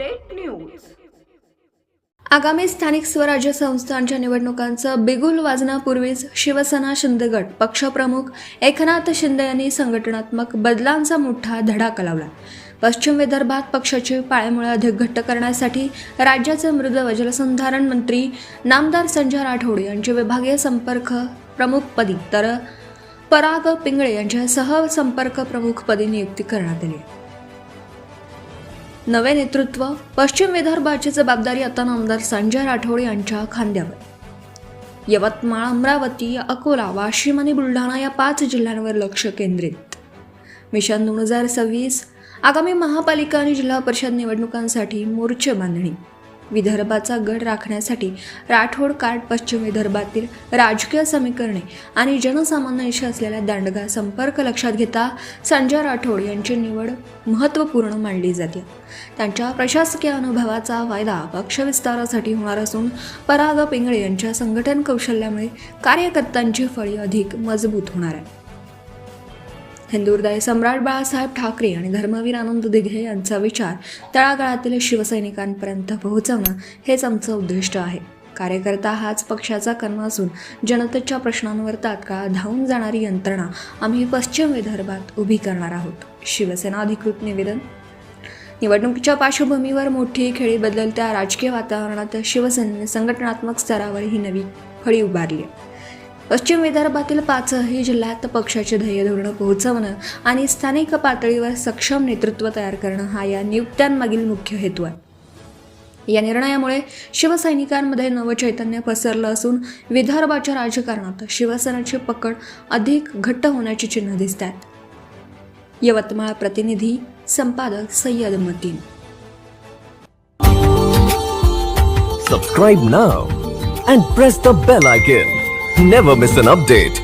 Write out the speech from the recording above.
Update news. आगामी स्थानिक स्वराज्य संस्थांच्या निवडणुकांचं बिगुल वाजण्यापूर्वीच शिवसेना शिंदे गट पक्षप्रमुख एकनाथ शिंदे यांनी संघटनात्मक बदलांचा मोठा धडाका लावला। पश्चिम विदर्भात पक्षाची पाळेमुळे अधिक घट्ट करण्यासाठी राज्याचे मृद व जलसंधारण मंत्री नामदार संजय राठोड यांचे विभागीय संपर्क प्रमुखपदी तर पराग पिंगळे यांच्या सहसंपर्क प्रमुखपदी नियुक्ती करण्यात आली। नवे नेतृत्व पश्चिम विदर्भाची जबाबदारी आता नामदार संजय राठोड यांच्या खांद्यावर। यवतमाळ, अमरावती, अकोला, वाशिम आणि बुलढाणा या 5 जिल्ह्यांवर लक्ष केंद्रित। मिशन 2026 आगामी महापालिका आणि जिल्हा परिषद निवडणुकांसाठी मोर्चे बांधणी। विदर्भाचा गड राखण्यासाठी राठोड कार्ड पश्चिम विदर्भातील राजकीय समीकरणे आणि जनसामान्यांशी असलेला दांडगा संपर्क लक्षात घेता संजय राठोड यांची निवड महत्त्वपूर्ण मानली जाते। त्यांच्या प्रशासकीय अनुभवाचा फायदा पक्ष विस्तारासाठी होणार असून पराग पिंगळे यांच्या संघटन कौशल्यामुळे कार्यकर्त्यांची फळी अधिक मजबूत होणार आहे। हिंदुहृदय सम्राट बाळासाहेब ठाकरे आणि धर्मवीर आनंद दिघे यांचा विचार तळागाळातील शिवसैनिकांपर्यंत पोहोचवणं हेच आमचं उद्दिष्ट आहे। कार्यकर्ता हाच पक्षाचा कणा असून जनतेच्या प्रश्नांवर तात्काळ धावून जाणारी यंत्रणा आम्ही पश्चिम विदर्भात उभी करणार आहोत। शिवसेना अधिकृत निवेदन। निवडणुकीच्या पार्श्वभूमीवर मोठी खेळी बदलत्या राजकीय वातावरणात शिवसेनेने संघटनात्मक स्तरावर ही नवी फळी उभारली आहे। पश्चिम विदर्भातील 5ही जिल्ह्यात पक्षाचे ध्येय धोरण पोहोचवणं आणि स्थानिक पातळीवर सक्षम नेतृत्व तयार करणं हा या नियुक्त्यांमागील मुख्य हेतू आहे। या निर्णयामुळे शिवसैनिकांमध्ये नवचैतन्य पसरलं असून विदर्भाच्या राजकारणात शिवसेनेची पकड अधिक घट्ट होण्याची चिन्ह दिसत आहेत। यवतमाळ प्रतिनिधी संपादक Syed Mateen. Subscribe now and press the bell icon. Never miss an update.